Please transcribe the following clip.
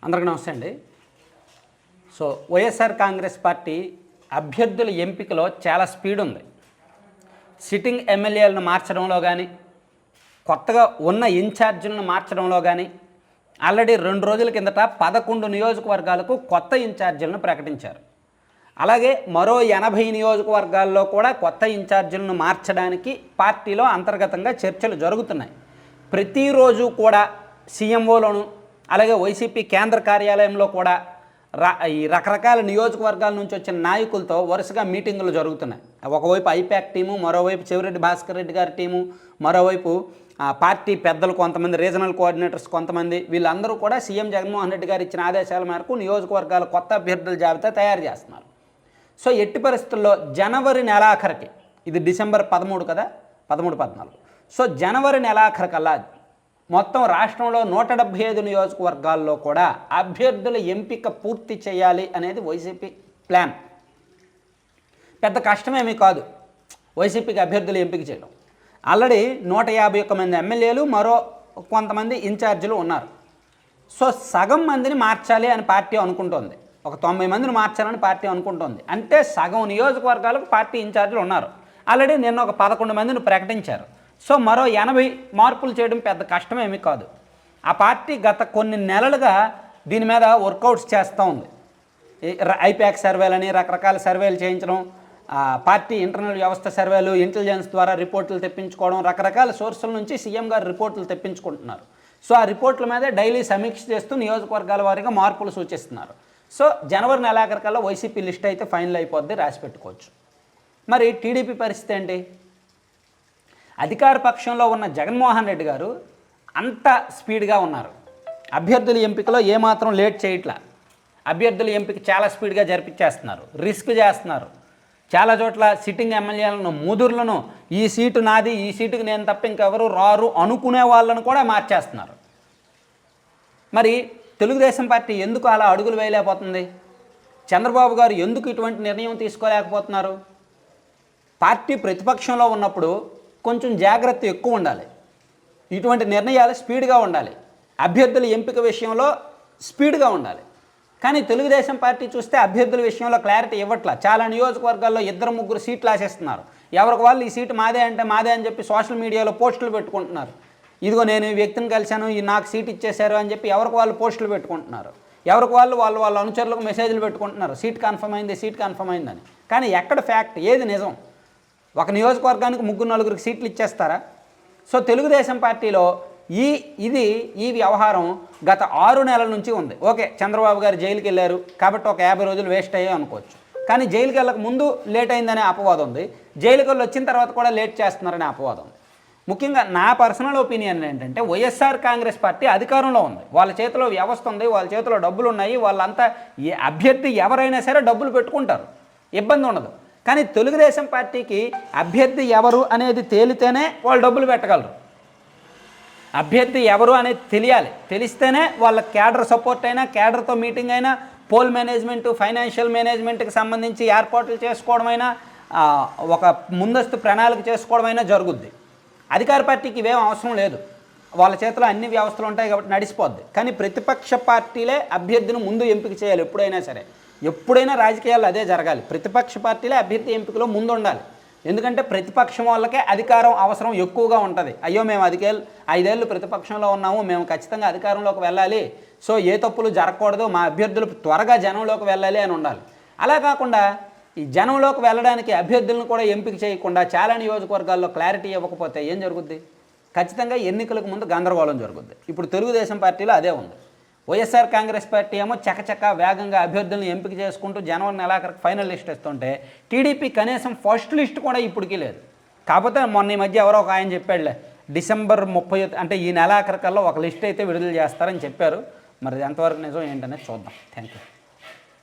అందరికీ నమస్తే అండి. సో వైఎస్ఆర్ కాంగ్రెస్ పార్టీ అభ్యర్థుల ఎంపికలో చాలా స్పీడ్ ఉంది. సిట్టింగ్ ఎమ్మెల్యేలను మార్చడంలో కానీ, కొత్తగా ఉన్న ఇన్ఛార్జీలను మార్చడంలో కానీ ఆల్రెడీ 2 రోజుల కిందట 11 నియోజకవర్గాలకు కొత్త ఇన్ఛార్జీలను ప్రకటించారు. అలాగే మరో 80 నియోజకవర్గాల్లో కూడా కొత్త ఇన్ఛార్జీలను మార్చడానికి పార్టీలో అంతర్గతంగా చర్చలు జరుగుతున్నాయి. ప్రతిరోజు కూడా సీఎంఓలోను అలాగే వైసీపీ కేంద్ర కార్యాలయంలో కూడా ఈ రకరకాల నియోజకవర్గాల నుంచి వచ్చిన నాయకులతో వరుసగా మీటింగులు జరుగుతున్నాయి. ఒకవైపు ఐపాక్ టీము, మరోవైపు చెవిరెడ్డి భాస్కర్ రెడ్డి గారి టీము, మరోవైపు పార్టీ పెద్దలు కొంతమంది, రీజనల్ కోఆర్డినేటర్స్ కొంతమంది, వీళ్ళందరూ కూడా సీఎం జగన్మోహన్ రెడ్డి గారు ఇచ్చిన ఆదేశాల మేరకు నియోజకవర్గాల కొత్త అభ్యర్థుల జాబితా తయారు చేస్తున్నారు. సో ఎట్టి పరిస్థితుల్లో జనవరి నెలాఖరికి, ఇది డిసెంబర్ 13 కదా, 13-14, సో జనవరి నెలాఖరికల్లా మొత్తం రాష్ట్రంలో 175 నియోజకవర్గాల్లో కూడా అభ్యర్థుల ఎంపిక పూర్తి చేయాలి అనేది వైసీపీ ప్లాన్. పెద్ద కష్టమేమీ కాదు వైసీపీకి అభ్యర్థులు ఎంపిక చేయడం. ఆల్రెడీ 151 మంది ఎమ్మెల్యేలు, మరో కొంతమంది ఇన్ఛార్జీలు ఉన్నారు. సో సగం మందిని మార్చాలి అని పార్టీ అనుకుంటోంది. ఒక 90 మందిని మార్చాలని పార్టీ అనుకుంటోంది. అంటే సగం నియోజకవర్గాలకు పార్టీ ఇన్ఛార్జీలు ఉన్నారు. ఆల్రెడీ నిన్న ఒక 11 మందిని ప్రకటించారు. సో మరో 80 మార్పులు చేయడం పెద్ద కష్టమేమీ కాదు. ఆ పార్టీ గత కొన్ని నెలలుగా దీని మీద వర్కౌట్స్ చేస్తూ ఉంది. ఐపాక్ సర్వేలని, రకరకాల సర్వేలు చేయించడం, పార్టీ ఇంటర్నల్ వ్యవస్థ సర్వేలు, ఇంటెలిజెన్స్ ద్వారా రిపోర్టులు తెప్పించుకోవడం, రకరకాల సోర్సుల నుంచి సీఎం గారు రిపోర్టులు తెప్పించుకుంటున్నారు. సో ఆ రిపోర్టుల మీద డైలీ సమీక్ష చేస్తూ నియోజకవర్గాల వారీగా మార్పులు సూచిస్తున్నారు. సో జనవరి నెలాఖరికల్లా వైసీపీ లిస్ట్ అయితే ఫైనల్ అయిపోద్ది, రాసి పెట్టుకోవచ్చు. మరి టీడీపీ పరిస్థితి ఏంటి? అధికార పక్షంలో ఉన్న జగన్మోహన్ రెడ్డి గారు అంత స్పీడ్గా ఉన్నారు. అభ్యర్థుల ఎంపికలో ఏమాత్రం లేట్ చేయట్లా. అభ్యర్థుల ఎంపిక చాలా స్పీడ్గా జరిపించేస్తున్నారు, రిస్క్ చేస్తున్నారు. చాలా చోట్ల సిట్టింగ్ ఎమ్మెల్యేలను, ముదుర్లను, ఈ సీటు నాది, ఈ సీటుకి నేను తప్ప ఇంకెవరు రారు అనుకునే వాళ్ళను కూడా మార్చేస్తున్నారు. మరి తెలుగుదేశం పార్టీ ఎందుకు అలా అడుగులు వేయలేకపోతుంది? చంద్రబాబు గారు ఎందుకు ఇటువంటి నిర్ణయం తీసుకోలేకపోతున్నారు? పార్టీ ప్రతిపక్షంలో ఉన్నప్పుడు కొంచెం జాగ్రత్త ఎక్కువ ఉండాలి. ఇటువంటి నిర్ణయాలు స్పీడ్గా ఉండాలి. అభ్యర్థుల ఎంపిక విషయంలో స్పీడ్గా ఉండాలి. కానీ తెలుగుదేశం పార్టీ చూస్తే అభ్యర్థుల విషయంలో క్లారిటీ ఇవ్వట్లా. చాలా నియోజకవర్గాల్లో 2-3 సీట్లు ఆశిస్తున్నారు. ఎవరికి వాళ్ళు ఈ సీటు మాదే అంటే మాదే అని చెప్పి సోషల్ మీడియాలో పోస్టులు పెట్టుకుంటున్నారు. ఇదిగో నేను ఈ వ్యక్తిని కలిశాను, నాకు సీట్ ఇచ్చేశారు అని చెప్పి ఎవరికి వాళ్ళు పోస్టులు పెట్టుకుంటున్నారు. ఎవరికి వాళ్ళ అనుచరులకు మెసేజ్లు పెట్టుకుంటున్నారు, సీట్ కన్ఫర్మ్ అయింది, సీట్ కన్ఫర్మ్ అయిందని. కానీ ఎక్కడ ఫ్యాక్ట్, ఏది నిజం? ఒక నియోజకవర్గానికి 3-4 సీట్లు ఇచ్చేస్తారా? సో తెలుగుదేశం పార్టీలో ఈ వ్యవహారం గత 6 నెలల నుంచి ఉంది. ఓకే, చంద్రబాబు గారు జైలుకి వెళ్ళారు కాబట్టి ఒక 50 రోజులు వేస్ట్ అయ్యాయి అనుకోవచ్చు. కానీ జైలుకి వెళ్ళక ముందు లేట్ అయిందనే అపవాదం ఉంది, జైలుకి వెళ్ళి వచ్చిన తర్వాత కూడా లేట్ చేస్తున్నారనే అపవాదం ఉంది. ముఖ్యంగా నా పర్సనల్ ఒపీనియన్ ఏంటంటే, వైఎస్ఆర్ కాంగ్రెస్ పార్టీ అధికారంలో ఉంది, వాళ్ళ చేతిలో వ్యవస్థ ఉంది, వాళ్ళ చేతిలో డబ్బులు ఉన్నాయి, వాళ్ళంతా అభ్యర్థి ఎవరైనా సరే డబ్బులు పెట్టుకుంటారు, ఇబ్బంది ఉండదు. కానీ తెలుగుదేశం పార్టీకి అభ్యర్థి ఎవరు అనేది తేలితేనే వాళ్ళు డబ్బులు పెట్టగలరు. అభ్యర్థి ఎవరు అనేది తెలియాలి, తెలిస్తేనే వాళ్ళ క్యాడర్ సపోర్ట్ అయినా, క్యాడర్తో మీటింగ్ అయినా, పోల్ మేనేజ్మెంట్, ఫైనాన్షియల్ మేనేజ్మెంట్కి సంబంధించి ఏర్పాట్లు చేసుకోవడమైనా, ఒక ముందస్తు ప్రణాళిక చేసుకోవడమైనా జరుగుద్ది. అధికార పార్టీకి ఇవేం అవసరం లేదు, వాళ్ళ చేతిలో అన్ని వ్యవస్థలు ఉంటాయి కాబట్టి నడిచిపోద్ది. కానీ ప్రతిపక్ష పార్టీలే అభ్యర్థిని ముందు ఎంపిక చేయాలి. ఎప్పుడైనా సరే, ఎప్పుడైనా రాజకీయాల్లో అదే జరగాలి. ప్రతిపక్ష పార్టీలే అభ్యర్థి ఎంపికలో ముందు ఉండాలి. ఎందుకంటే ప్రతిపక్షం వాళ్ళకే అధికారం అవసరం ఎక్కువగా ఉంటుంది. అయ్యో మేము 5 ఏళ్ళు ప్రతిపక్షంలో ఉన్నాము, మేము ఖచ్చితంగా అధికారంలోకి వెళ్ళాలి, సో ఏ తప్పులు జరగకూడదు, మా అభ్యర్థులు త్వరగా జనంలోకి వెళ్ళాలి అని ఉండాలి. అలా కాకుండా ఈ జనంలోకి వెళ్ళడానికి అభ్యర్థులను కూడా ఎంపిక చేయకుండా చాలా నియోజకవర్గాల్లో క్లారిటీ ఇవ్వకపోతే ఏం జరుగుద్ది? ఖచ్చితంగా ఎన్నికలకు ముందు గందరగోళం జరుగుద్ది. ఇప్పుడు తెలుగుదేశం పార్టీలో అదే ఉంది. వైఎస్ఆర్ కాంగ్రెస్ పార్టీ ఏమో చకచక వేగంగా అభ్యర్థులను ఎంపిక చేసుకుంటూ జనవరి నెలాఖరికి ఫైనల్ లిస్ట్ ఇస్తుంటే, టీడీపీ కనీసం ఫస్ట్ లిస్ట్ కూడా ఇప్పటికీ లేదు. కాకపోతే మొన్న ఈ మధ్య ఎవరో ఒక ఆయన చెప్పాడులే, డిసెంబర్ 30 అంటే ఈ నెలాఖరికల్లా ఒక లిస్ట్ అయితే విడుదల చేస్తారని చెప్పారు. మరి ఎంతవరకు నిజం ఏంటనేది చూద్దాం. Thank you.